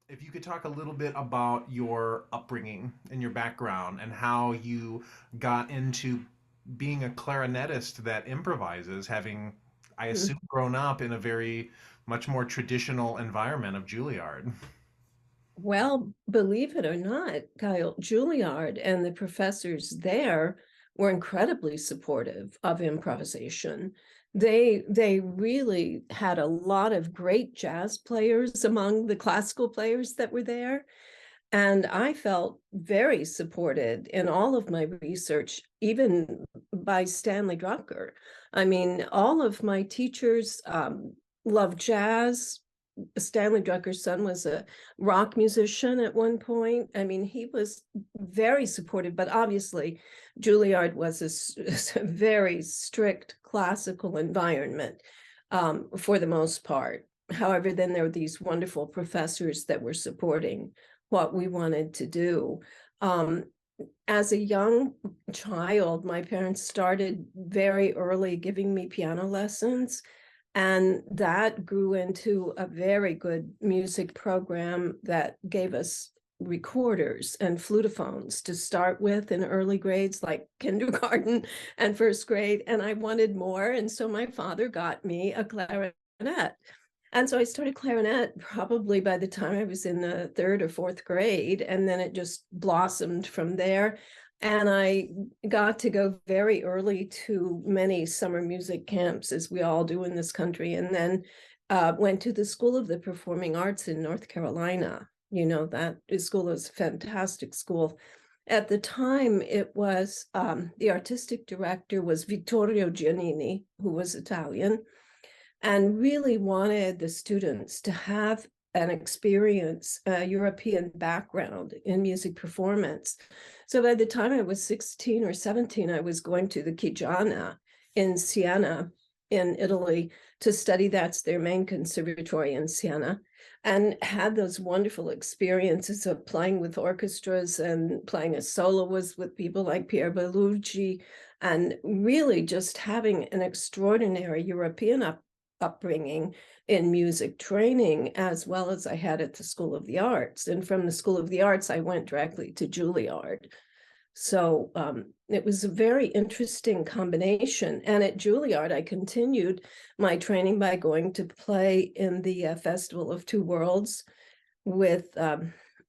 if you could talk a little bit about your upbringing and your background and how you got into being a clarinetist that improvises, having, I assume, grown up in a very much more traditional environment of Juilliard. Well, believe it or not, Kyle, Juilliard and the professors there were incredibly supportive of improvisation. They really had a lot of great jazz players among the classical players that were there. And I felt very supported in all of my research, even by Stanley Drucker. I mean, all of my teachers loved jazz. Stanley Drucker's son was a rock musician at one point. I mean, he was very supportive, but obviously, Juilliard was a very strict classical environment for the most part. However, then there were these wonderful professors that were supporting what we wanted to do. Um, as a young child, my parents started very early giving me piano lessons, and that grew into a very good music program that gave us recorders and flutophones to start with in early grades, like kindergarten and first grade. And I wanted more. And so my father got me a clarinet. And so I started clarinet probably by the time I was in the third or fourth grade, and then it just blossomed from there. And I got to go very early to many summer music camps, as we all do in this country, and then went to the School of the Performing Arts in North Carolina. You know, that school is a fantastic school. At the time, it was the artistic director was Vittorio Giannini, who was Italian, and really wanted the students to have an experience, a European background in music performance. So by the time I was 16 or 17, I was going to the Chigiana in Siena, in Italy, to study. That's their main conservatory in Siena, and had those wonderful experiences of playing with orchestras and playing as soloist with people like Pier Bellucci, and really just having an extraordinary European upbringing in music training, as well as I had at the School of the Arts. And from the School of the Arts, I went directly to Juilliard. So it was a very interesting combination. And at Juilliard, I continued my training by going to play in the Festival of Two Worlds with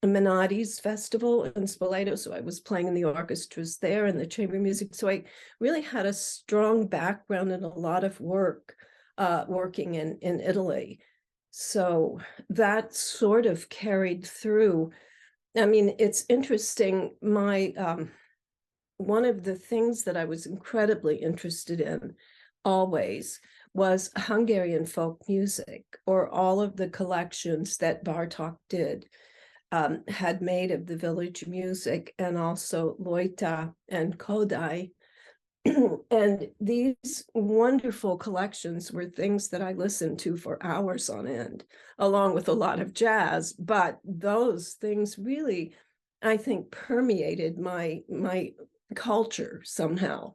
Minotti's Festival in Spoleto. So I was playing in the orchestras there and the chamber music. So I really had a strong background and a lot of work working in Italy. So that sort of carried through. I mean, it's interesting. My one of the things that I was incredibly interested in always was Hungarian folk music, or all of the collections that Bartók did, had made of the village music, and also Lojta and Kodai. And these wonderful collections were things that I listened to for hours on end, along with a lot of jazz. But those things really, I think, permeated my culture somehow.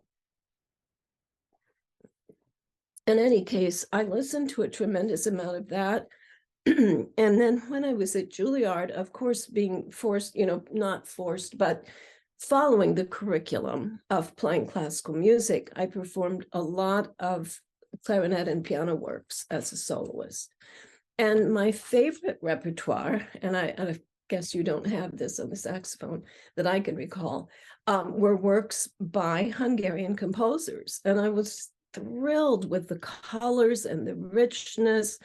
In any case, I listened to a tremendous amount of that. And then when I was at Juilliard, of course, being forced, not forced, but following the curriculum of playing classical music, I performed a lot of clarinet and piano works as a soloist. And my favorite repertoire, and I guess you don't have this on the saxophone that I can recall, were works by Hungarian composers. And I was thrilled with the colors and the richness.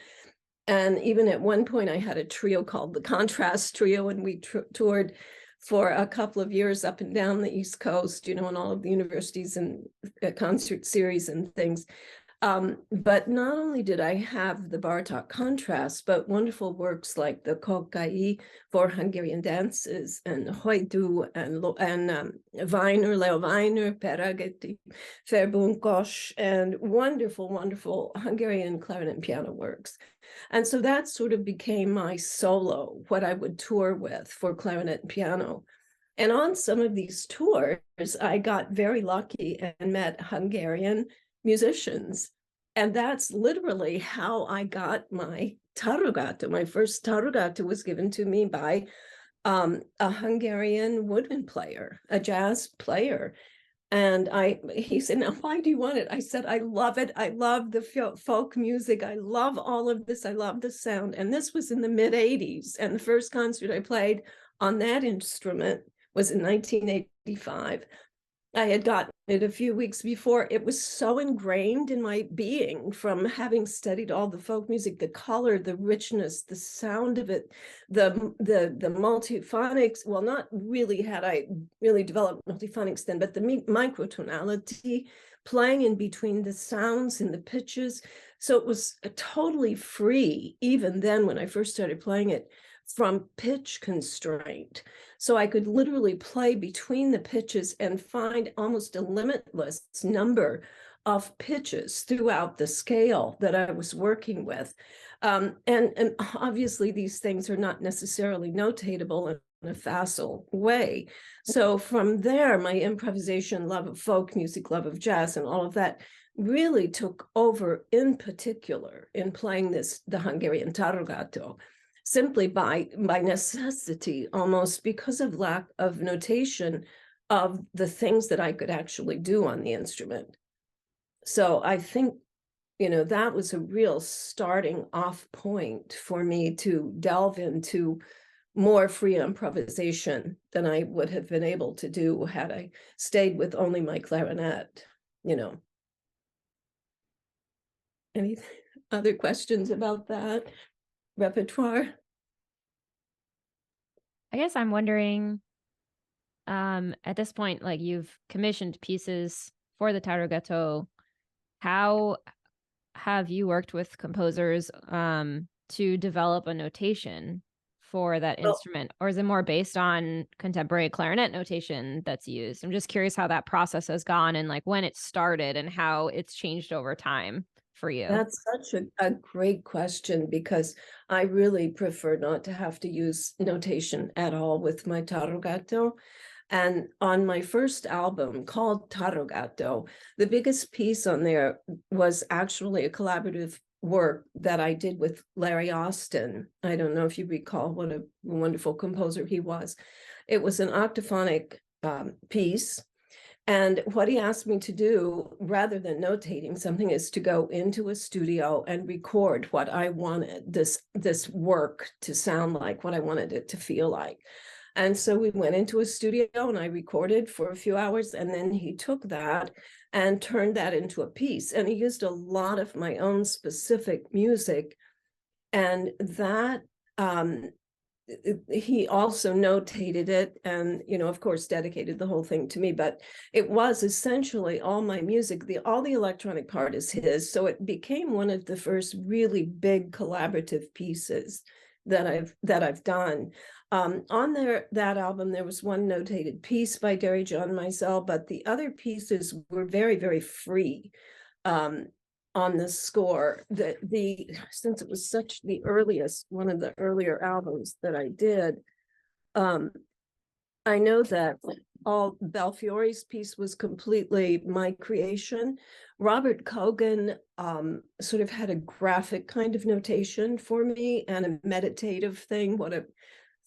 And even at one point, I had a trio called the Contrast Trio, and we toured for a couple of years up and down the East Coast, in all of the universities and concert series and things. But not only did I have the Bartók contrast, but wonderful works like the Kokai for Hungarian dances, and Hajdu, and Weiner, Leo Weiner, Perageti, Ferbunkos, and wonderful, wonderful Hungarian clarinet and piano works. And so that sort of became my solo, what I would tour with for clarinet and piano. And on some of these tours, I got very lucky and met Hungarian musicians. And that's literally how I got my táragató. My first táragató was given to me by a Hungarian woodwind player, a jazz player. And he said, now, why do you want it? I said, I love it. I love the folk music. I love all of this. I love the sound. And this was in the mid 80s. And the first concert I played on that instrument was in 1985. I had gotten it a few weeks before. It was so ingrained in my being from having studied all the folk music, the color, the richness, the sound of it, the multiphonics. Well, not really had I really developed multiphonics then, but the microtonality, playing in between the sounds and the pitches. So it was totally free, even then when I first started playing it, from pitch constraint. So I could literally play between the pitches and find almost a limitless number of pitches throughout the scale that I was working with. And obviously these things are not necessarily notatable in a facile way. So from there, my improvisation, love of folk music, love of jazz, and all of that really took over, in particular in playing the Hungarian táragató, simply by necessity, almost because of lack of notation of the things that I could actually do on the instrument. So I think, that was a real starting off point for me to delve into more free improvisation than I would have been able to do had I stayed with only my clarinet. Any other questions about that repertoire? I guess I'm wondering, at this point, like you've commissioned pieces for the táragató, how have you worked with composers to develop a notation for that instrument? Or is it more based on contemporary clarinet notation that's used? I'm just curious how that process has gone and like when it started and how it's changed over time for you. That's such a great question, because I really prefer not to have to use notation at all with my táragató. And on my first album called Táragató, the biggest piece on there was actually a collaborative work that I did with Larry Austin. I don't know if you recall what a wonderful composer he was. It was an octaphonic piece. And what he asked me to do, rather than notating something, is to go into a studio and record what I wanted this work to sound like, what I wanted it to feel like. And so we went into a studio and I recorded for a few hours, and then he took that and turned that into a piece. And he used a lot of my own specific music. And that he also notated it and, of course, dedicated the whole thing to me. But it was essentially all my music. All the electronic part is his. So it became one of the first really big collaborative pieces that I've done. On that album, there was one notated piece by Derry John Mizell, but the other pieces were very, very free on the score. Since it was one of the earlier albums that I did, I know that all Belfiore's piece was completely my creation. Robert Cogan sort of had a graphic kind of notation for me and a meditative thing. What a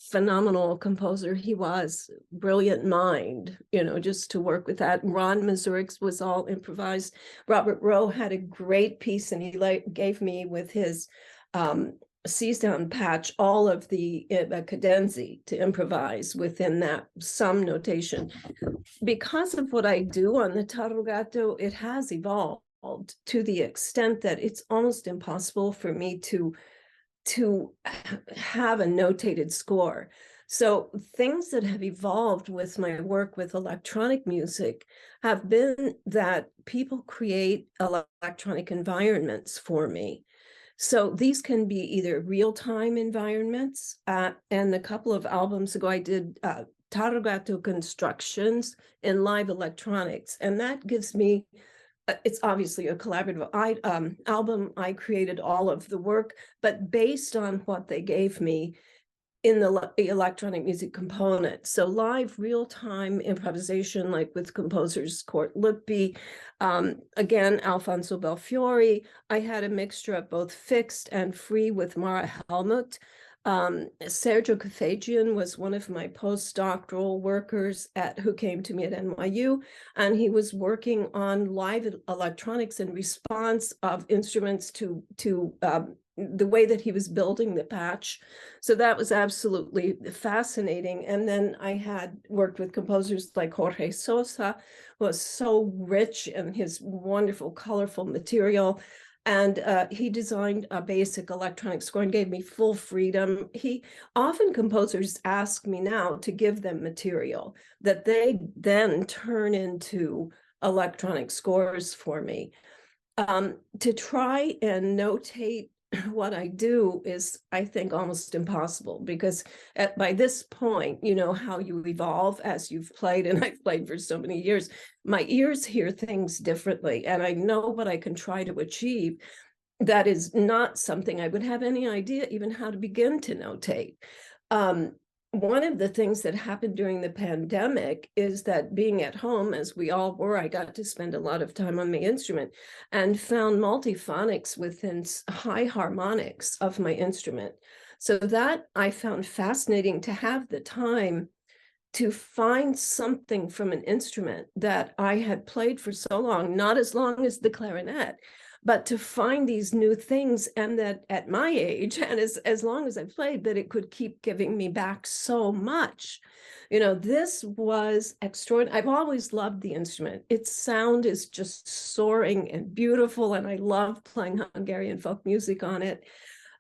phenomenal composer he was, brilliant mind, just to work with that. Ron Mazurek's was all improvised. Robert Rowe had a great piece, and he gave me with his C-sound patch all of the cadenzi to improvise within that, some notation. Because of what I do on the táragató, it has evolved to the extent that it's almost impossible for me to have a notated score. So things that have evolved with my work with electronic music have been that people create electronic environments for me. So these can be either real-time environments, and a couple of albums ago I did táragató constructions in live electronics, and that gives me it's obviously a collaborative album. I created all of the work, but based on what they gave me, in the electronic music component. So live real-time improvisation, like with composers Court Lippy, again, Alfonso Belfiore. I had a mixture of both fixed and free with Mara Helmut. Sergio Kafajian was one of my postdoctoral workers who came to me at NYU, and he was working on live electronics in response of instruments to the way that he was building the patch. So that was absolutely fascinating. And then I had worked with composers like Jorge Sosa, who was so rich in his wonderful, colorful material. And he designed a basic electronic score and gave me full freedom. Often composers ask me now to give them material that they then turn into electronic scores for me. To try and notate what I do is, I think, almost impossible, because by this point, you know how you evolve as you've played, and I've played for so many years. My ears hear things differently, and I know what I can try to achieve. That is not something I would have any idea even how to begin to notate. One of the things that happened during the pandemic is that, being at home, as we all were, I got to spend a lot of time on my instrument and found multiphonics within high harmonics of my instrument. So that I found fascinating, to have the time to find something from an instrument that I had played for so long, not as long as the clarinet, but to find these new things, and that at my age, and as long as I played, that it could keep giving me back so much. You know, this was extraordinary. I've always loved the instrument. Its sound is just soaring and beautiful, and I love playing Hungarian folk music on it.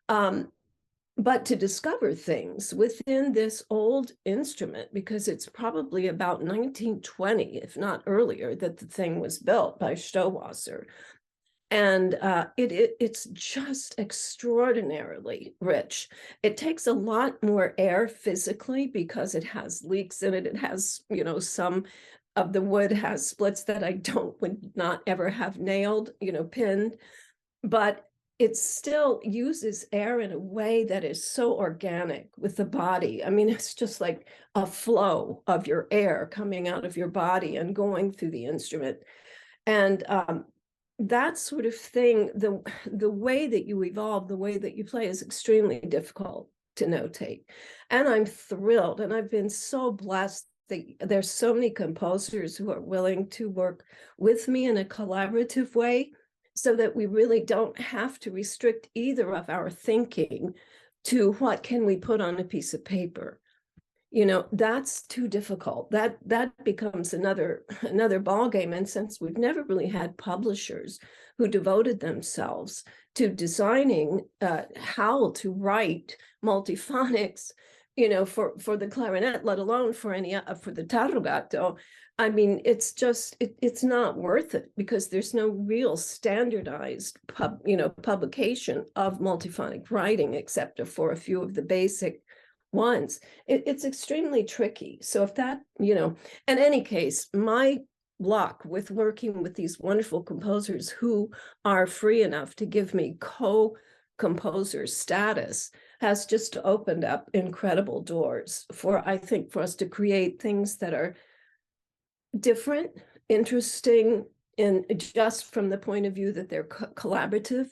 But to discover things within this old instrument, because it's probably about 1920, if not earlier, that the thing was built by Stowasser. And it's just extraordinarily rich. It takes a lot more air physically because it has leaks in it. It has, you know, some of the wood has splits that I would not ever have nailed, you know, pinned. But it still uses air in a way that is so organic with the body. I mean, it's just like a flow of your air coming out of your body and going through the instrument. And that sort of thing, the way that you evolve, the way that you play, is extremely difficult to notate. And I'm thrilled, and I've been so blessed that there's so many composers who are willing to work with me in a collaborative way, so that we really don't have to restrict either of our thinking to what can we put on a piece of paper. You know, that's too difficult. That becomes another ball game. And since we've never really had publishers who devoted themselves to designing how to write multiphonics, you know, for the clarinet, let alone for the táragató, I mean, it's just it's not worth it, because there's no real standardized publication of multiphonic writing, except for a few of the basic ones. It's extremely tricky. So if that, you know, in any case, my luck with working with these wonderful composers who are free enough to give me co-composer status has just opened up incredible doors for, I think, for us to create things that are different, interesting, and just from the point of view that they're co-collaborative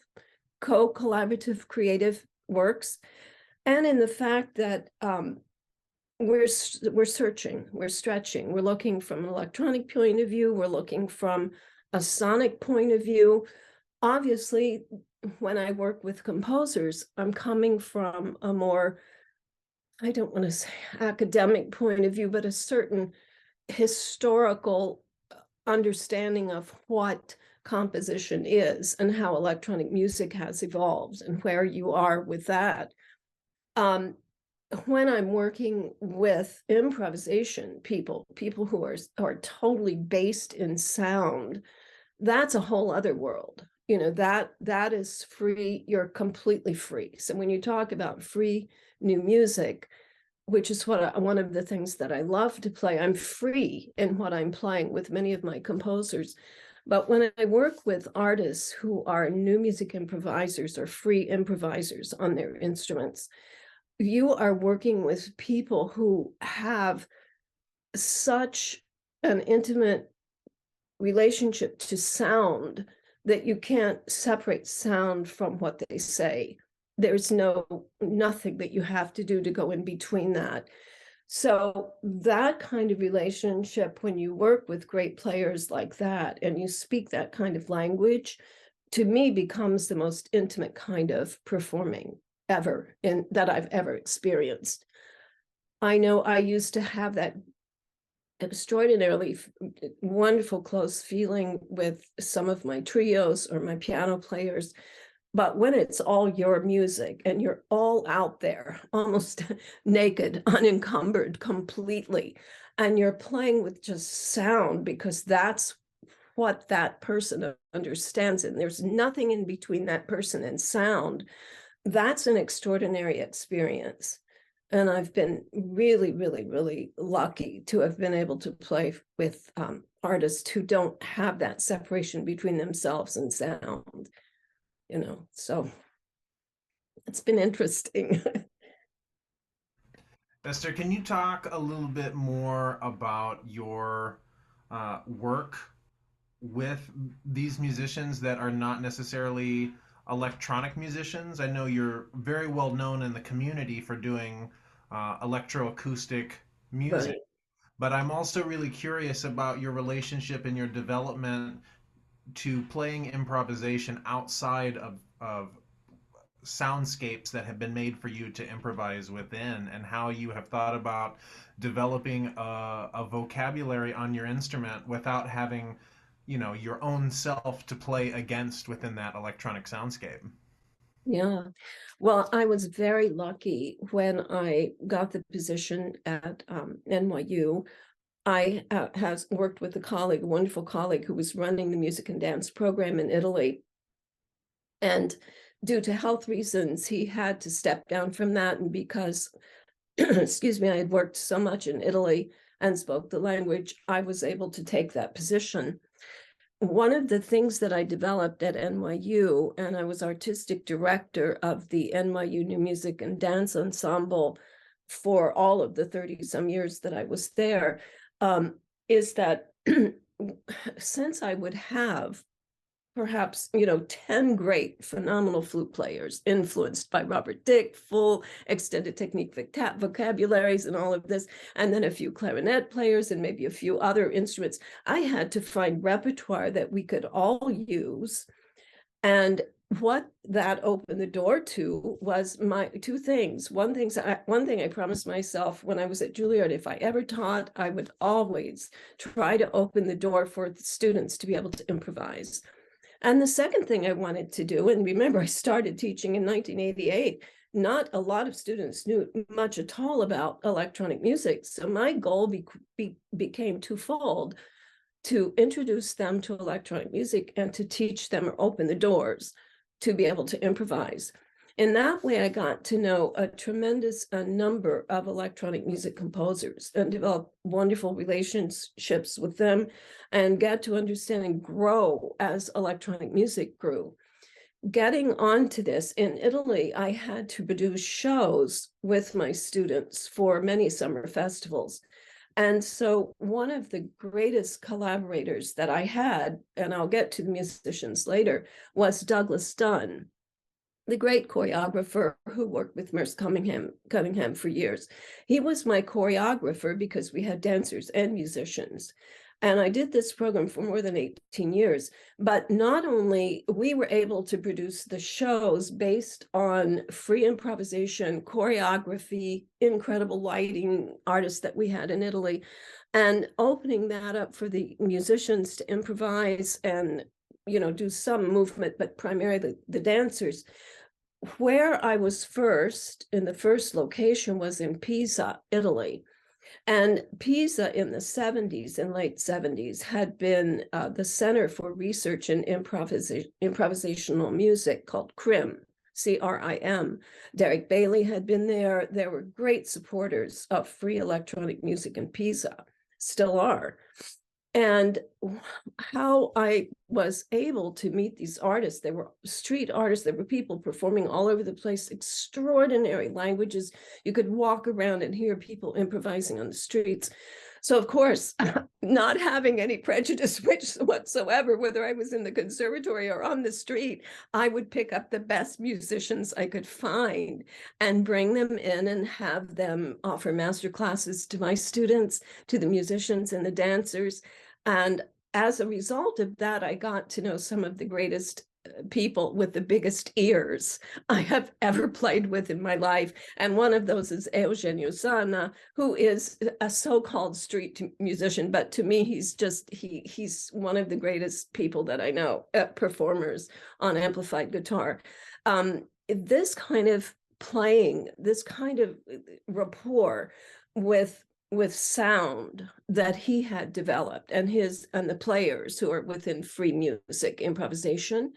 creative works. And in the fact that we're searching, we're stretching, we're looking from an electronic point of view, we're looking from a sonic point of view. Obviously, when I work with composers, I'm coming from a more, I don't want to say academic point of view, but a certain historical understanding of what composition is and how electronic music has evolved and where you are with that. When I'm working with improvisation people who are totally based in sound, that's a whole other world. You know, that is free. You're completely free. So when you talk about free new music, which is one of the things that I love to play, I'm free in what I'm playing with many of my composers. But when I work with artists who are new music improvisers or free improvisers on their instruments, you are working with people who have such an intimate relationship to sound that you can't separate sound from what they say. There's nothing that you have to do to go in between that. So that kind of relationship, when you work with great players like that and you speak that kind of language, to me becomes the most intimate kind of performing ever in that I've ever experienced. I know I used to have that extraordinarily wonderful close feeling with some of my trios or my piano players. But when it's all your music and you're all out there, almost naked, unencumbered completely, and you're playing with just sound because that's what that person understands, and there's nothing in between that person and sound, that's an extraordinary experience. And I've been really, really, really lucky to have been able to play with artists who don't have that separation between themselves and sound. So it's been interesting. Esther, can you talk a little bit more about your work with these musicians that are not necessarily electronic musicians? I know you're very well known in the community for doing electroacoustic music, Right. but I'm also really curious about your relationship and your development to playing improvisation outside of soundscapes that have been made for you to improvise within, and how you have thought about developing a vocabulary on your instrument without having, your own self to play against within that electronic soundscape. Yeah. Well, I was very lucky when I got the position at NYU. I has worked with a wonderful colleague who was running the music and dance program in Italy. And due to health reasons, he had to step down from that. And because, excuse me, I had worked so much in Italy and spoke the language, I was able to take that position. One of the things that I developed at NYU, and I was artistic director of the NYU New Music and Dance Ensemble for all of the 30 some years that I was there, is that since I would have perhaps 10 great phenomenal flute players influenced by Robert Dick, full extended technique vocabularies and all of this, and then a few clarinet players and maybe a few other instruments, I had to find repertoire that we could all use. And what that opened the door to was my two things. One thing I promised myself when I was at Juilliard, if I ever taught, I would always try to open the door for the students to be able to improvise. And the second thing I wanted to do, and remember, I started teaching in 1988, not a lot of students knew much at all about electronic music. So my goal became twofold: to introduce them to electronic music and to teach them or open the doors to be able to improvise. In that way, I got to know a tremendous number of electronic music composers and develop wonderful relationships with them, and got to understand and grow as electronic music grew. Getting onto this in Italy, I had to produce shows with my students for many summer festivals. And so one of the greatest collaborators that I had, and I'll get to the musicians later, was Douglas Dunn, the great choreographer who worked with Merce Cunningham for years. He was my choreographer because we had dancers and musicians. And I did this program for more than 18 years. But not only we were able to produce the shows based on free improvisation, choreography, incredible lighting artists that we had in Italy, and opening that up for the musicians to improvise and do some movement, but primarily the dancers. Where I was first, in the first location, was in Pisa, Italy. And Pisa in the 70s and late 70s had been the center for research in improvisational music called CRIM, CRIM. Derek Bailey had been there. There were great supporters of free electronic music in Pisa, still are. And how I was able to meet these artists, they were street artists, there were people performing all over the place, extraordinary languages. You could walk around and hear people improvising on the streets. So of course, not having any prejudice whatsoever, whether I was in the conservatory or on the street, I would pick up the best musicians I could find and bring them in and have them offer master classes to my students, to the musicians and the dancers. And as a result of that, I got to know some of the greatest people with the biggest ears I have ever played with in my life. And one of those is Eugenio Zana, who is a so-called street musician, but to me, he's one of the greatest people that I know, performers on amplified guitar. This kind of playing, this kind of rapport with sound that he had developed, and the players who are within free music improvisation,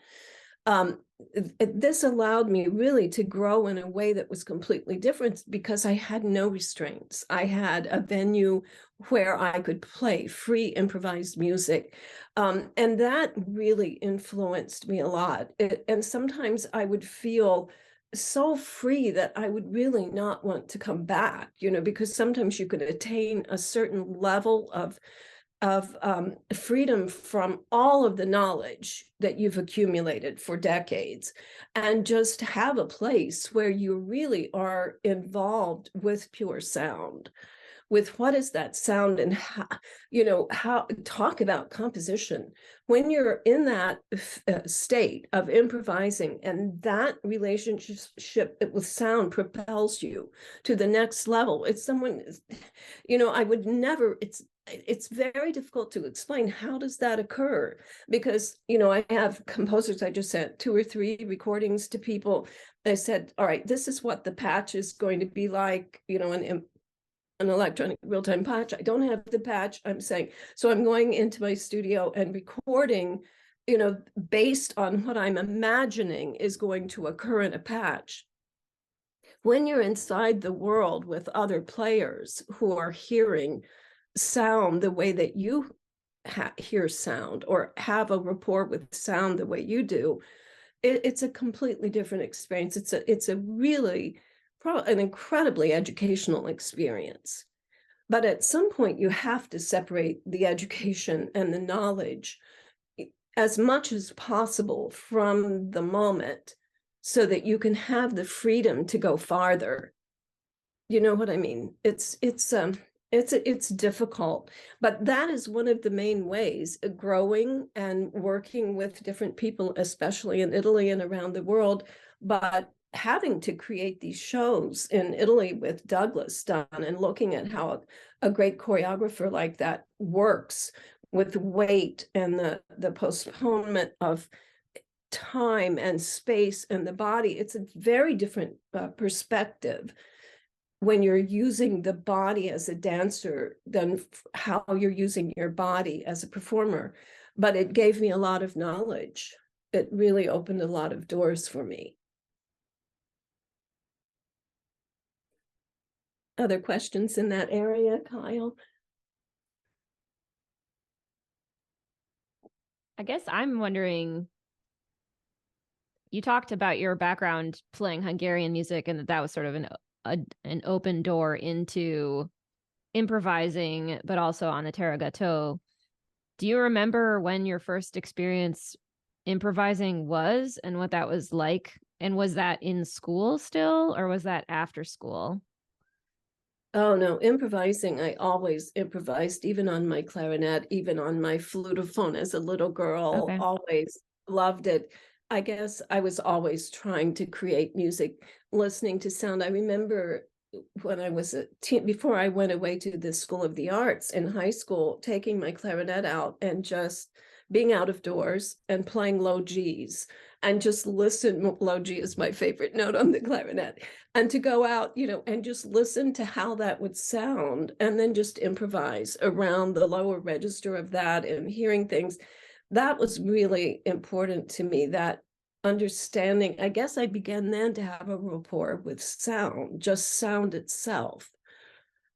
this allowed me really to grow in a way that was completely different, because I had no restraints. I had a venue where I could play free improvised music, and that really influenced me a lot. And sometimes I would feel so free that I would really not want to come back, because sometimes you could attain a certain level of freedom from all of the knowledge that you've accumulated for decades, and just have a place where you really are involved with pure sound, with what is that sound, and how talk about composition when you're in that state of improvising, and that relationship with sound propels you to the next level. It's someone, I would never, it's very difficult to explain how does that occur, because I have composers, I just sent 2 or 3 recordings to people. I said, all right, this is what the patch is going to be like, an electronic real-time patch. I don't have the patch. I'm saying, so I'm going into my studio and recording, based on what I'm imagining is going to occur in a patch. When you're inside the world with other players who are hearing sound the way that you hear sound, or have a rapport with sound the way you do, it's a completely different experience. It's a really an incredibly educational experience. But at some point, you have to separate the education and the knowledge as much as possible from the moment, so that you can have the freedom to go farther. You know what I mean? It's difficult, but that is one of the main ways growing and working with different people, especially in Italy and around the world. But having to create these shows in Italy with Douglas Dunn, and looking at how a great choreographer like that works with weight and the postponement of time and space and the body, it's a very different perspective when you're using the body as a dancer than how you're using your body as a performer. But it gave me a lot of knowledge. It really opened a lot of doors for me. Other questions in that area, Kyle? I guess I'm wondering, you talked about your background playing Hungarian music, and that was sort of an open door into improvising, but also on the táragató. Do you remember when your first experience improvising was, and what that was like? And was that in school still, or was that after school? Oh no, improvising. I always improvised, even on my clarinet, even on my flutophone as a little girl, Okay. always loved it. I guess I was always trying to create music, listening to sound. I remember when I was a teen, before I went away to the School of the Arts in high school, taking my clarinet out and just being out of doors and playing low G's, and just listen. Low G is my favorite note on the clarinet. And to go out, and just listen to how that would sound, and then just improvise around the lower register of that, and hearing things. That was really important to me, that understanding. I guess I began then to have a rapport with sound, just sound itself.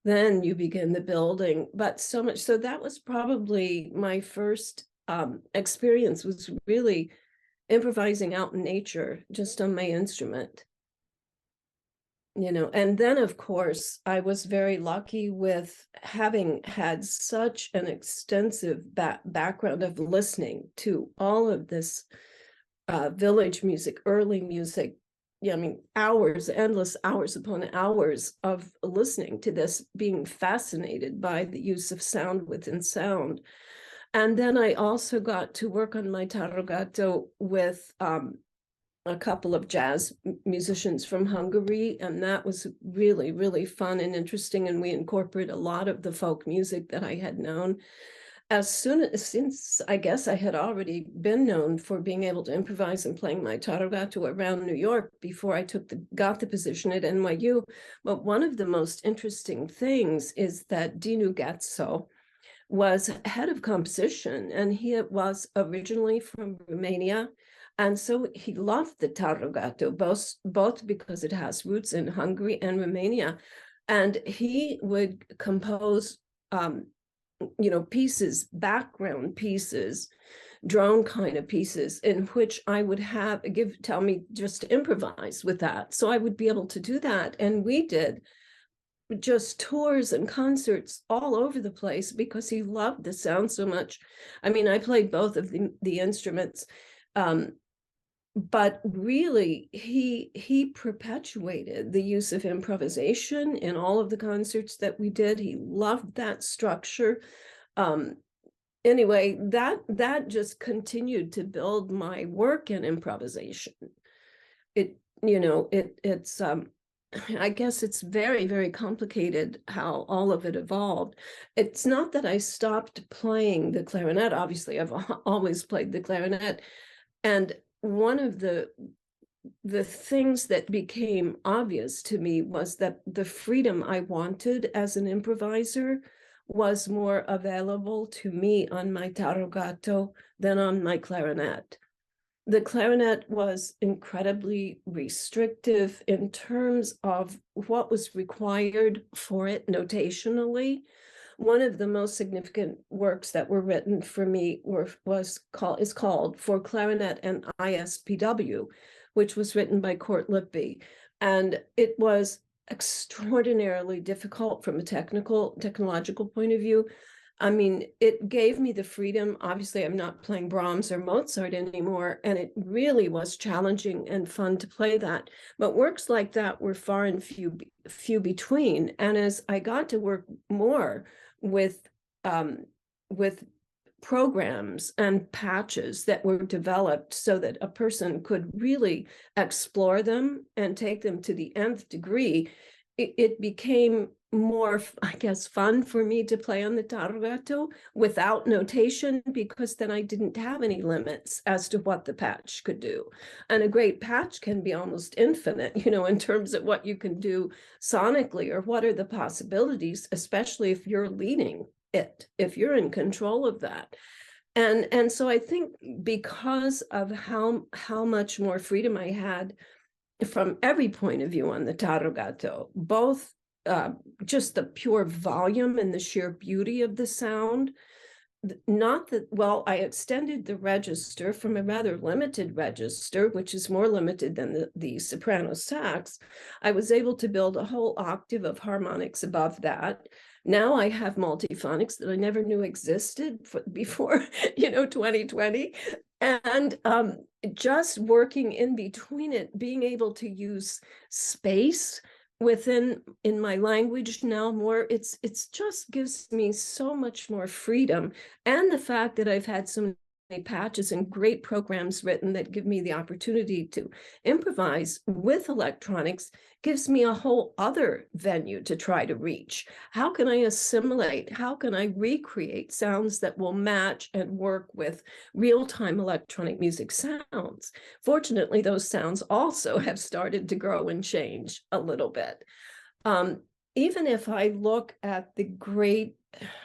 then you begin the building. But so much, so that was probably my first experience, was really improvising out in nature, just on my instrument. And then of course I was very lucky with having had such an extensive background of listening to all of this village music, early music. Yeah, I mean, hours, endless hours upon hours of listening to this, being fascinated by the use of sound within sound. And then I also got to work on my táragató with a couple of jazz musicians from Hungary, and that was really, really fun and interesting. And we incorporate a lot of the folk music that I had known. Since I guess I had already been known for being able to improvise and playing my táragató around New York before I got the position at NYU. But one of the most interesting things is that Dinu Gatso was head of composition, and he was originally from Romania. And so he loved the táragató, both because it has roots in Hungary and Romania. And he would compose pieces, background pieces, drone kind of pieces, in which I would tell me just to improvise with that. So I would be able to do that. And we did just tours and concerts all over the place because he loved the sound so much. I mean, I played both of the instruments, but really he perpetuated the use of improvisation in all of the concerts that we did. He loved that structure. Anyway, that just continued to build my work in improvisation. It's I guess it's very, very complicated how all of it evolved. It's not that I stopped playing the clarinet. Obviously, I've always played the clarinet. And one of the things that became obvious to me was that the freedom I wanted as an improviser was more available to me on my táragató than on my clarinet. The clarinet was incredibly restrictive in terms of what was required for it notationally. One of the most significant works that were written for me is called For Clarinet and ISPW, which was written by Kurt Lippy. And it was extraordinarily difficult from a technological point of view. I mean, it gave me the freedom. Obviously, I'm not playing Brahms or Mozart anymore, and it really was challenging and fun to play that. But works like that were far and few between. And as I got to work more with programs and patches that were developed so that a person could really explore them and take them to the nth degree, it became more, I guess, fun for me to play on the táragató without notation, because then I didn't have any limits as to what the patch could do. And a great patch can be almost infinite, in terms of what you can do sonically, or what are the possibilities, especially if you're leading it, if you're in control of that. And so I think because of how much more freedom I had from every point of view on the táragató, both just the pure volume and the sheer beauty of the sound. Not that, well, I extended the register from a rather limited register, which is more limited than the soprano sax. I was able to build a whole octave of harmonics above that. Now I have multiphonics that I never knew existed before, 2020. And just working in between it, being able to use space in my language now more, it's just gives me so much more freedom. And the fact that I've had so many patches and great programs written that give me the opportunity to improvise with electronics gives me a whole other venue to try to reach. How can I assimilate? How can I recreate sounds that will match and work with real-time electronic music sounds? Fortunately, those sounds also have started to grow and change a little bit. Even if I look at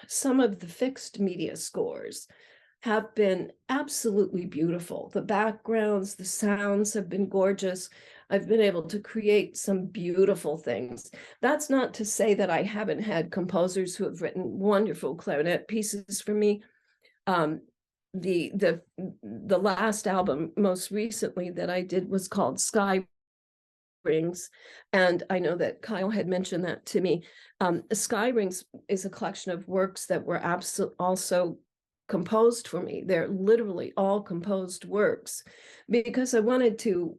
some of the fixed media scores, have been absolutely beautiful. The backgrounds, the sounds have been gorgeous. I've been able to create some beautiful things. That's not to say that I haven't had composers who have written wonderful clarinet pieces for me. The last album most recently that I did was called Sky Rings, and I know that Kyle had mentioned that to me. Sky Rings is a collection of works that were also composed for me. They're literally all composed works because I wanted to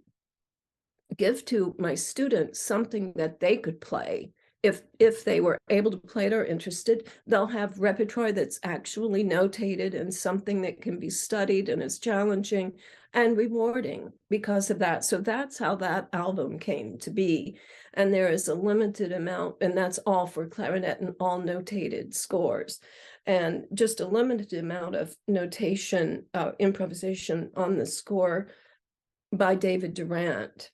give to my students something that they could play. If they were able to play it or interested, they'll have repertoire that's actually notated and something that can be studied and is challenging and rewarding because of that. So that's how that album came to be. And there is a limited amount, and that's all for clarinet and all notated scores. And just a limited amount of notation, improvisation on the score by David Durant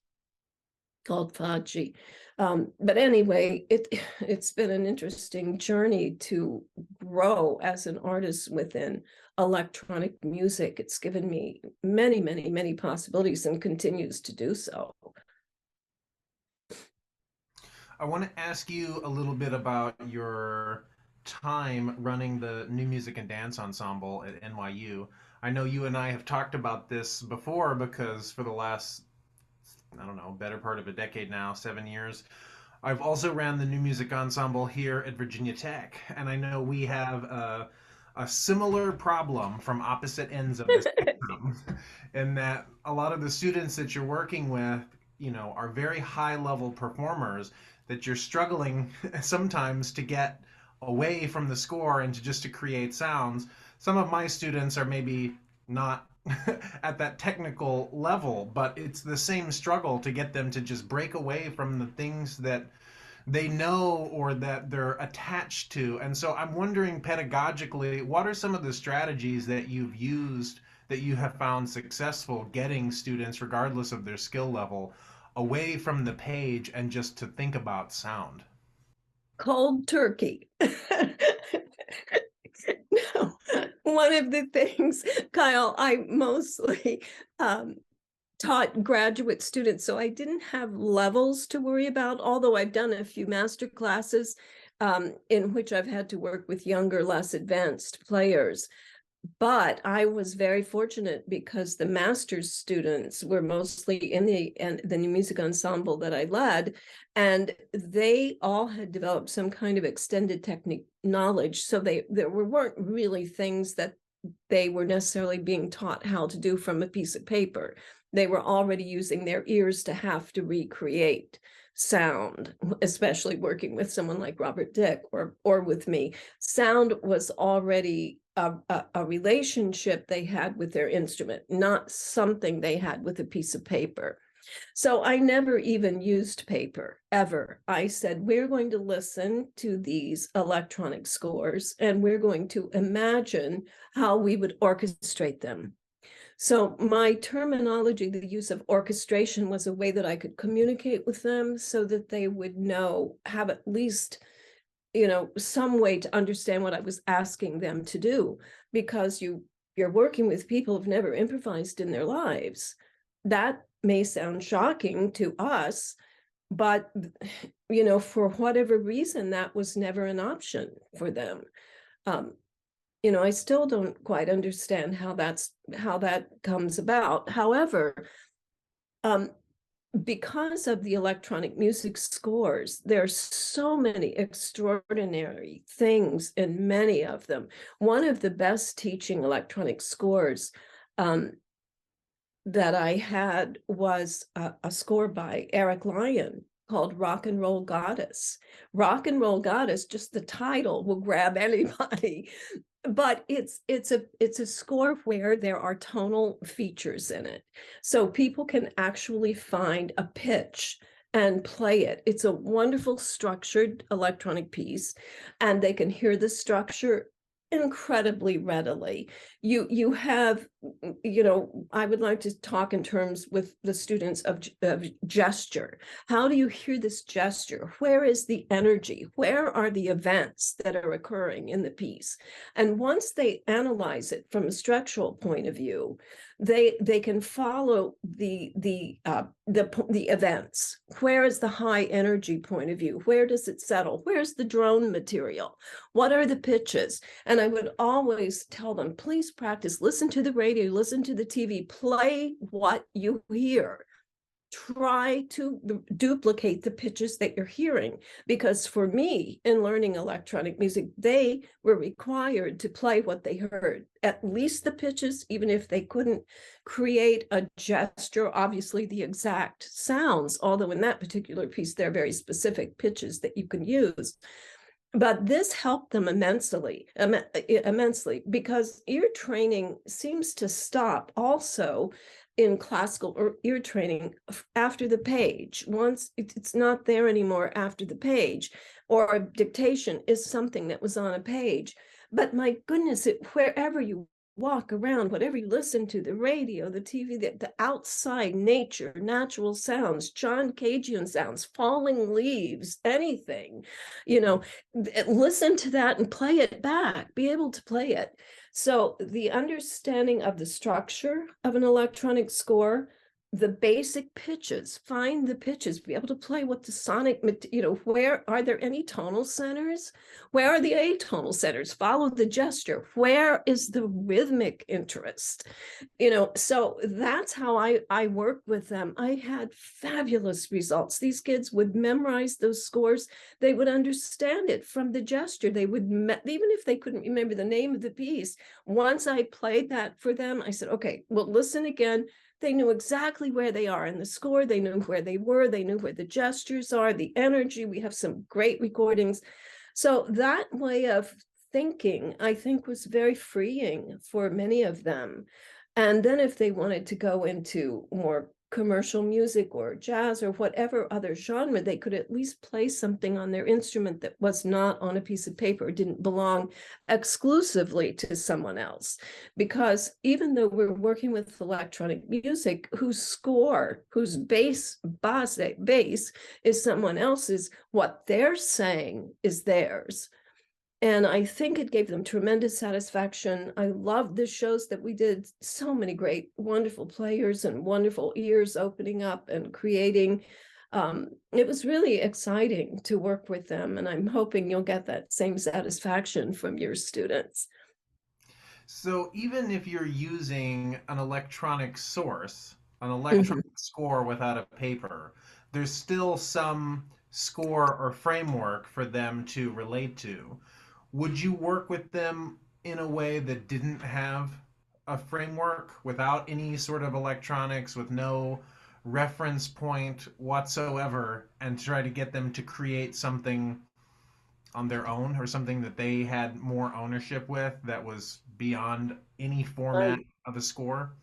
called Faji. But anyway, it's been an interesting journey to grow as an artist within electronic music. It's given me many, many, many possibilities and continues to do so. I want to ask you a little bit about your time running the New Music and Dance Ensemble at NYU. I know you and I have talked about this before because for the last, I don't know, better part of a decade now, 7 years, I've also ran the New Music Ensemble here at Virginia Tech, and I know we have a similar problem from opposite ends of the spectrum, in that a lot of the students that you're working with, are very high level performers that you're struggling sometimes to get away from the score and just to create sounds. Some of my students are maybe not at that technical level, but it's the same struggle to get them to just break away from the things that they know or that they're attached to. And so I'm wondering pedagogically, what are some of the strategies that you've used that you have found successful getting students, regardless of their skill level, away from the page and just to think about sound? Cold turkey. No, one of the things, Kyle, I mostly taught graduate students, so I didn't have levels to worry about, although I've done a few master classes in which I've had to work with younger, less advanced players. But I was very fortunate because the master's students were mostly in the new music ensemble that I led, and they all had developed some kind of extended technique knowledge. So there weren't really things that they were necessarily being taught how to do from a piece of paper. They were already using their ears to have to recreate sound, especially working with someone like Robert Dick or with me. Sound was already a relationship they had with their instrument, not something they had with a piece of paper. So I never even used paper, ever. I said, we're going to listen to these electronic scores and we're going to imagine how we would orchestrate them. So my terminology, the use of orchestration, was a way that I could communicate with them so that they would have at least some way to understand what I was asking them to do, because you're working with people who've never improvised in their lives. That may sound shocking to us, but for whatever reason, that was never an option for them. I still don't quite understand how that comes about. However, because of the electronic music scores, there are so many extraordinary things in many of them. One of the best teaching electronic scores that I had was a score by Eric Lyon called Rock and Roll Goddess. Rock and Roll Goddess, just the title will grab anybody. But it's a score where there are tonal features in it. So people can actually find a pitch and play it. It's a wonderful structured electronic piece, and they can hear the structure incredibly readily. You have I would like to talk in terms with the students of gesture. How do you hear this gesture? Where is the energy? Where are the events that are occurring in the piece? And once they analyze it from a structural point of view, they can follow the events. Where is the high energy point of view? Where does it settle? Where's the drone material? What are the pitches? And I would always tell them, please practice, listen to the radio, listen to the TV, play what you hear. Try to duplicate the pitches that you're hearing. Because for me, in learning electronic music, they were required to play what they heard, at least the pitches, even if they couldn't create a gesture, obviously the exact sounds, although in that particular piece, there are very specific pitches that you can use. But this helped them immensely, because ear training seems to stop also in classical or ear training after the page. Once it's not there anymore after the page, or dictation is something that was on a page. But my goodness, wherever you walk around, whatever you listen to, the radio, the TV, the outside nature, natural sounds, John Cagean sounds, falling leaves, anything, listen to that and play it back, be able to play it. So the understanding of the structure of an electronic score, the basic pitches, find the pitches, be able to play what the sonic, where are there any tonal centers? Where are the atonal centers? Follow the gesture. Where is the rhythmic interest? So that's how I work with them. I had fabulous results. These kids would memorize those scores. They would understand it from the gesture. They would, even if they couldn't remember the name of the piece, once I played that for them, I said, okay, well, listen again. They knew exactly where they are in the score. They knew where they were. They knew where the gestures are, the energy. We have some great recordings. So that way of thinking, I think, was very freeing for many of them. And then if they wanted to go into more commercial music or jazz or whatever other genre, they could at least play something on their instrument that was not on a piece of paper, didn't belong exclusively to someone else. Because even though we're working with electronic music, whose score, whose bass is someone else's, what they're saying is theirs. And I think it gave them tremendous satisfaction. I loved the shows that we did. So many great, wonderful players and wonderful ears opening up and creating. It was really exciting to work with them. And I'm hoping you'll get that same satisfaction from your students. So even if you're using an electronic source, an Mhm. electronic score without a paper, there's still some score or framework for them to relate to. Would you work with them in a way that didn't have a framework, without any sort of electronics, with no reference point whatsoever, and try to get them to create something on their own, or something that they had more ownership with, that was beyond any format I of a score?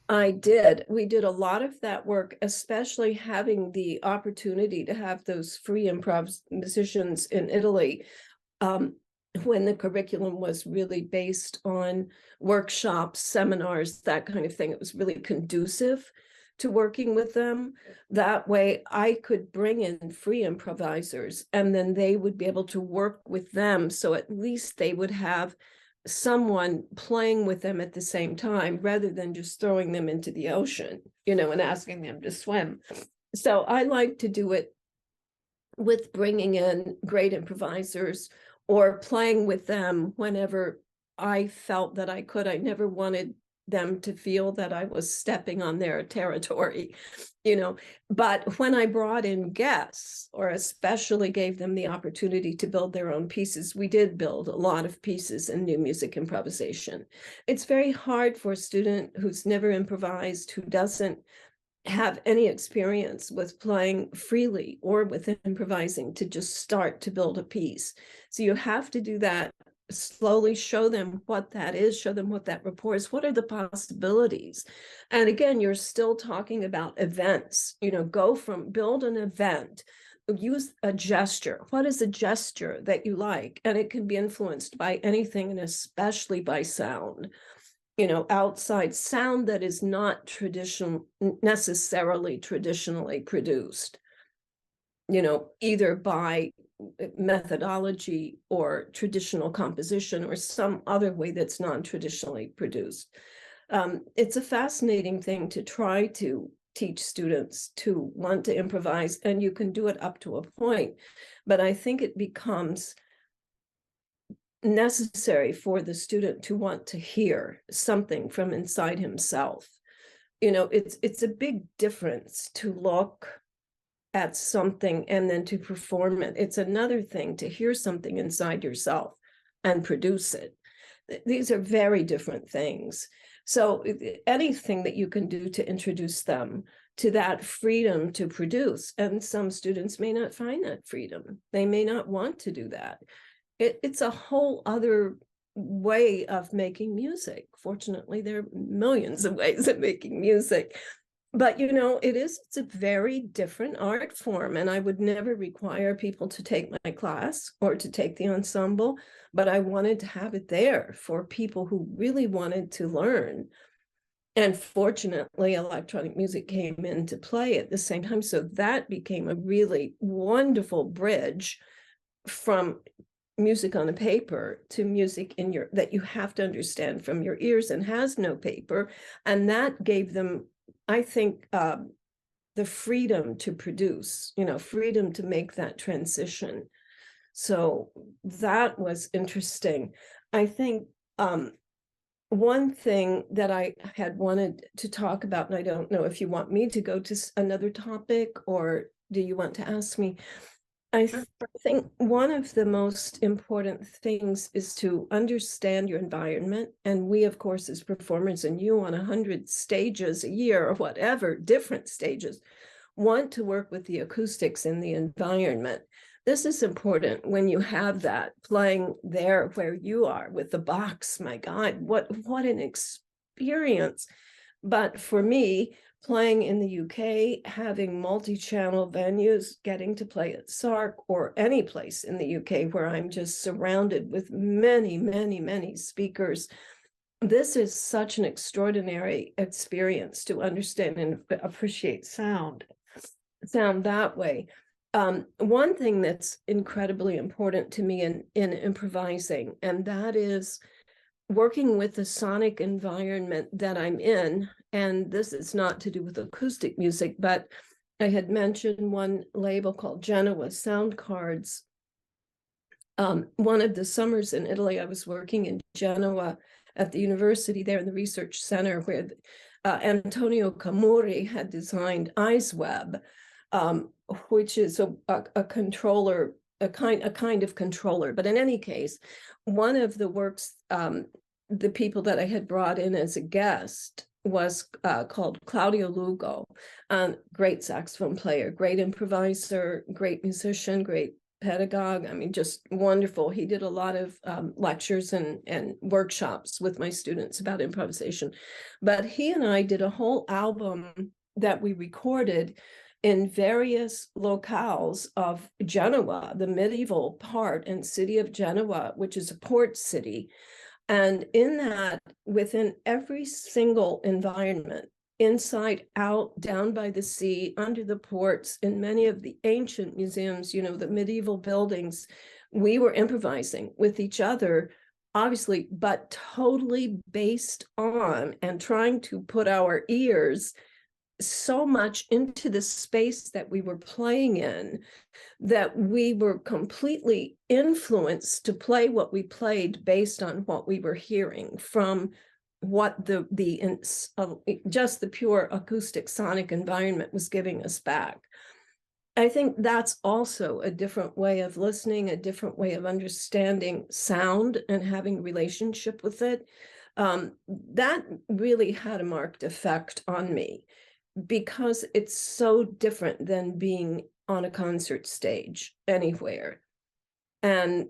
I did. We did a lot of that work, especially having the opportunity to have those free improv musicians in Italy. Um, when the curriculum was really based on workshops, seminars, that kind of thing, it was really conducive to working with them. That way I could bring in free improvisers and then they would be able to work with them. So at least they would have someone playing with them at the same time rather than just throwing them into the ocean, and asking them to swim. So I like to do it with bringing in great improvisers or playing with them whenever I felt that I could. I never wanted them to feel that I was stepping on their territory, But when I brought in guests or especially gave them the opportunity to build their own pieces, we did build a lot of pieces in new music improvisation. It's very hard for a student who's never improvised, who doesn't have any experience with playing freely or with improvising, to just start to build a piece. So you have to do that slowly, show them what that is, show them what that rapport is, what are the possibilities. And again, you're still talking about events, go from build an event, use a gesture. What is a gesture that you like? And it can be influenced by anything, and especially by sound. outside sound that is not necessarily traditionally produced, either by methodology or traditional composition or some other way that's non-traditionally produced. It's a fascinating thing to try to teach students to want to improvise, and you can do it up to a point, but I think it becomes necessary for the student to want to hear something from inside himself. It's a big difference to look at something and then to perform it. It's another thing to hear something inside yourself and produce it. These are very different things. So anything that you can do to introduce them to that freedom to produce, and some students may not find that freedom. They may not want to do that. It's a whole other way of making music. Fortunately, there are millions of ways of making music. But, it's a very different art form. And I would never require people to take my class or to take the ensemble, but I wanted to have it there for people who really wanted to learn. And fortunately, electronic music came into play at the same time. So that became a really wonderful bridge from music on a paper to music that you have to understand from your ears and has no paper. And that gave them, I think, the freedom to produce, freedom to make that transition. So that was interesting. I think one thing that I had wanted to talk about, and I don't know if you want me to go to another topic or do you want to ask me? I think one of the most important things is to understand your environment. And we, of course, as performers, and you on 100 stages a year or whatever, different stages, want to work with the acoustics in the environment. This is important when you have that playing there where you are with the box. My God, what an experience. But for me, playing in the UK, having multi-channel venues, getting to play at SARC or any place in the UK where I'm just surrounded with many, many, many speakers, this is such an extraordinary experience to understand and appreciate sound that way. One thing that's incredibly important to me in improvising, and that is working with the sonic environment that I'm in. And this is not to do with acoustic music, but I had mentioned one label called Genoa Sound Cards. One of the summers in Italy, I was working in Genoa at the university there in the research center where Antonio Camuri had designed EyesWeb, which is a controller, a kind of controller. But in any case, one of the works, the people that I had brought in as a guest was called Claudio Lugo, great saxophone player, great improviser, great musician, great pedagogue. I mean, just wonderful. He did a lot of lectures and workshops with my students about improvisation. But he and I did a whole album that we recorded in various locales of Genoa, the medieval part and city of Genoa, which is a port city. And in that, within every single environment, inside, out, down by the sea, under the ports, in many of the ancient museums, the medieval buildings, we were improvising with each other, obviously, but totally based on and trying to put our ears so much into the space that we were playing in that we were completely influenced to play what we played based on what we were hearing from what just the pure acoustic sonic environment was giving us back. I think that's also a different way of listening, a different way of understanding sound and having a relationship with it. That really had a marked effect on me because it's so different than being on a concert stage anywhere. And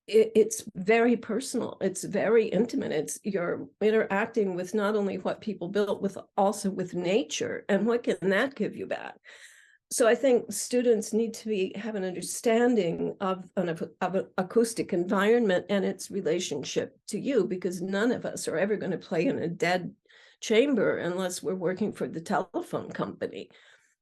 it's very personal. It's very intimate. You're interacting with not only what people built, with also with nature. And what can that give you back? So I think students need to have an understanding of an acoustic environment and its relationship to you, because none of us are ever going to play in a dead chamber unless we're working for the telephone company.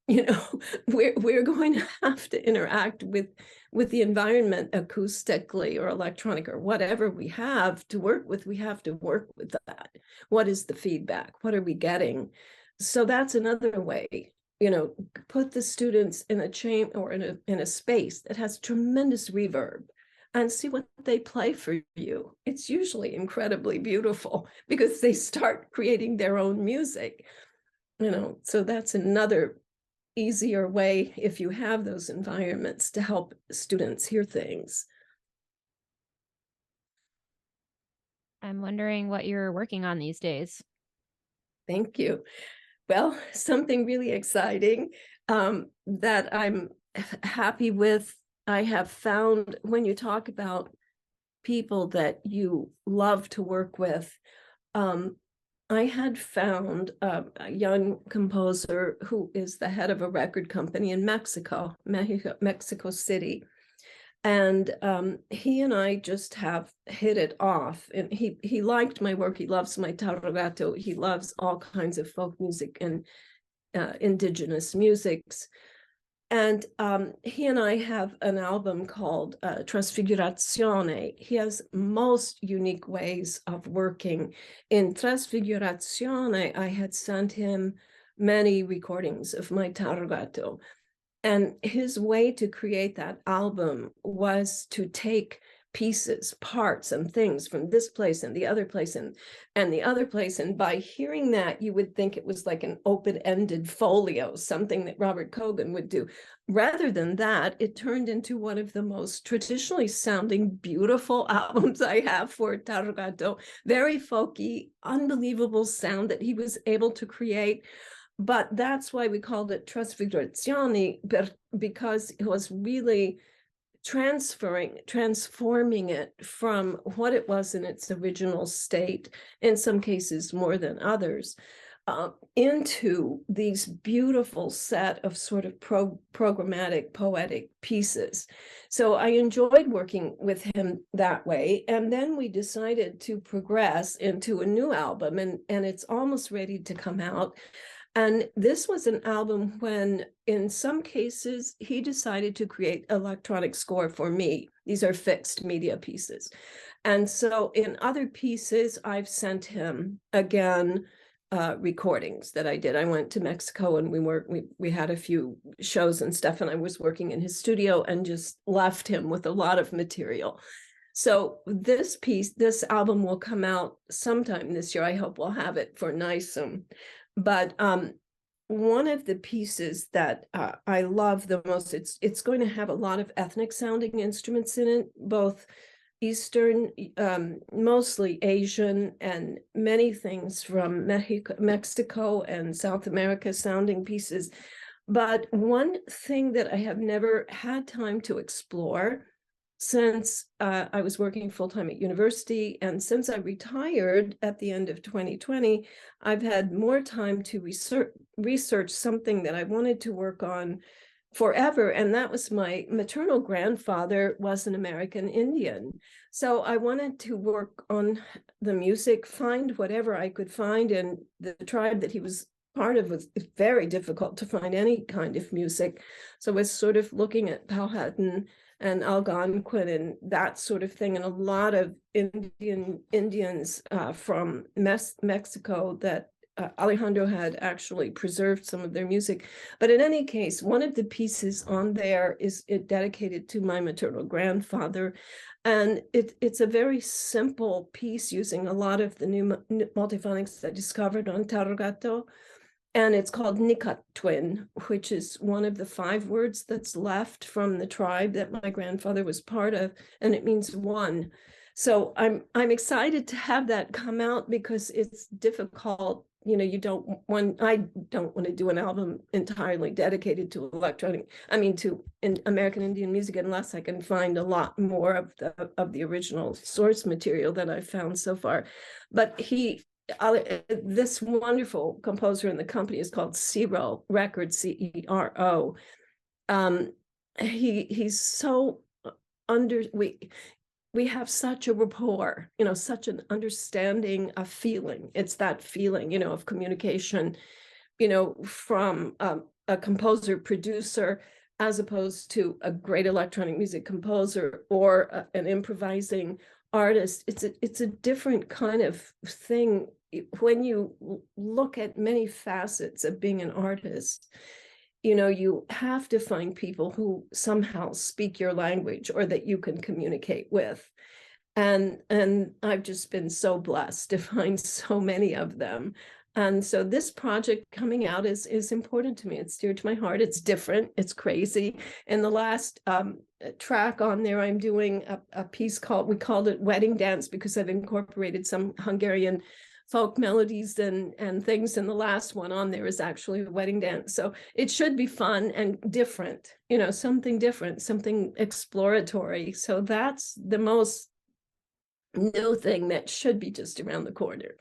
You know, we're going to have to interact with the environment acoustically or electronic or whatever we have to work with. We have to work with that. What is the feedback? What are we getting? So that's another way, you know, put the students in a chamber or in a space that has tremendous reverb and see what they play for you. It's usually incredibly beautiful because they start creating their own music, you know. So that's another easier way, if you have those environments, to help students hear things. I'm wondering what you're working on these days. Thank you. Well, something really exciting that I'm happy with. I have found, when you talk about people that you love to work with, I had found a young composer who is the head of a record company in Mexico City. And he and I just have hit it off. And he liked my work. He loves my táragató. He loves all kinds of folk music and indigenous musics. And he and I have an album called Trasfigurazione. He has most unique ways of working. In Trasfigurazione, I had sent him many recordings of my táragató. And his way to create that album was to take pieces, parts, and things from this place and the other place and the other place. And by hearing that, you would think it was like an open-ended folio, something that Robert Cogan would do. Rather than that, it turned into one of the most traditionally sounding, beautiful albums I have for táragató. Very folky, unbelievable sound that he was able to create. But that's why we called it Trasfigurazione, because it was really transforming it from what it was in its original state, in some cases more than others, into these beautiful set of sort of programmatic, poetic pieces. So I enjoyed working with him that way. And then we decided to progress into a new album, and it's almost ready to come out. And this was an album when, in some cases, he decided to create electronic score for me. These are fixed media pieces. And so in other pieces, I've sent him, again, recordings that I did. I went to Mexico and we had a few shows and stuff, and I was working in his studio and just left him with a lot of material. So this album will come out sometime this year. I hope we'll have it for NYSUM. But one of the pieces that I love the most, it's going to have a lot of ethnic sounding instruments in it, both Eastern, mostly Asian, and many things from Mexico and South America sounding pieces. But one thing that I have never had time to explore since I was working full-time at university, and since I retired at the end of 2020, I've had more time to research something that I wanted to work on forever, and that was my maternal grandfather was an American Indian. So I wanted to work on the music, find whatever I could find, and the tribe that he was part of was very difficult to find any kind of music. So I was sort of looking at Powhatan and Algonquin and that sort of thing, and a lot of Indians from Mexico that Alejandro had actually preserved some of their music. But in any case, one of the pieces on there is dedicated to my maternal grandfather. And it's a very simple piece using a lot of the new multiphonics I discovered on táragató. And it's called Nikatwin, which is one of the 5 words that's left from the tribe that my grandfather was part of, and it means one. So I'm excited to have that come out, because it's difficult. You know, I don't want to do an album entirely dedicated to to American Indian music, unless I can find a lot more of the original source material that I've found so far. But this wonderful composer in the company is called Cero Records, CERO. um, he's so under we have such a rapport, such an understanding of feeling. It's that feeling, of communication, from a composer producer, as opposed to a great electronic music composer or an improvising artist. It's a different kind of thing when you look at many facets of being an artist. You have to find people who somehow speak your language or that you can communicate with. And I've just been so blessed to find so many of them. And so this project coming out is important to me. It's dear to my heart. It's different. It's crazy. And the last track on there, I'm doing a piece we called it Wedding Dance, because I've incorporated some Hungarian folk melodies and things. And the last one on there is actually a wedding dance. So it should be fun and different, something different, something exploratory. So that's the most new thing that should be just around the corner.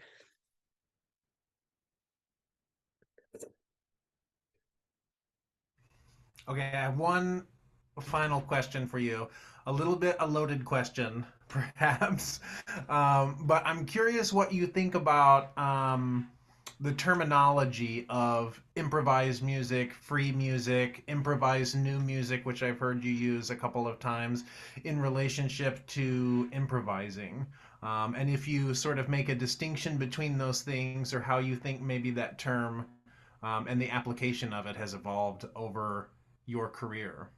Okay, I have one final question for you. A little bit a loaded question, perhaps. But I'm curious what you think about the terminology of improvised music, free music, improvised new music, which I've heard you use a couple of times in relationship to improvising. And if you sort of make a distinction between those things, or how you think maybe that term and the application of it has evolved over your career.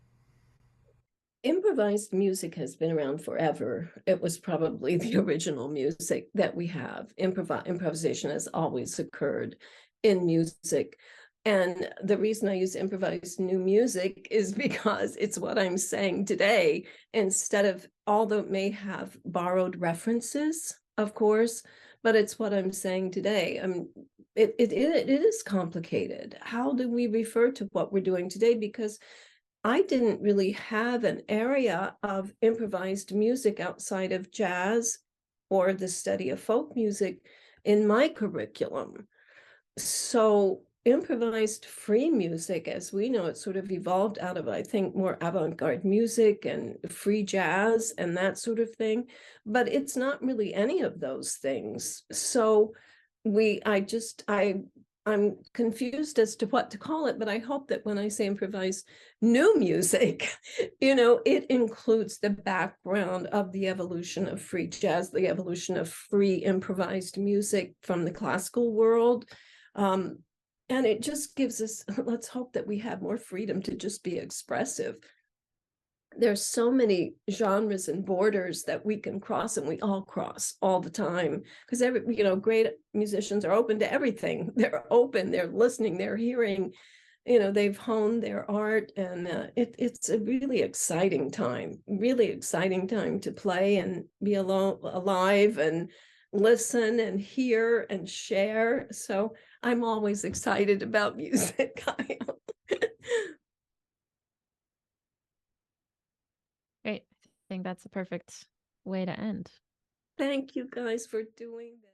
Improvised music has been around forever. It was probably the original music that we have. Improvisation has always occurred in music. And the reason I use improvised new music is because it's what I'm saying today, instead of, although it may have borrowed references, of course, but it's what I'm saying today. It is complicated. How do we refer to what we're doing today? Because I didn't really have an area of improvised music outside of jazz or the study of folk music in my curriculum. So improvised free music, as we know it, sort of evolved out of, I think, more avant-garde music and free jazz and that sort of thing. But it's not really any of those things. So I'm confused as to what to call it, but I hope that when I say improvised new music, it includes the background of the evolution of free jazz, the evolution of free improvised music from the classical world. And it just gives us, let's hope that we have more freedom to just be expressive. There's so many genres and borders that we can cross, and we all cross all the time, because great musicians are open to everything. They're open, they're listening, they're hearing, they've honed their art, and it's a really exciting time to play and be alive and listen and hear and share. So I'm always excited about music, Kyle. Great. I think that's a perfect way to end. Thank you guys for doing this.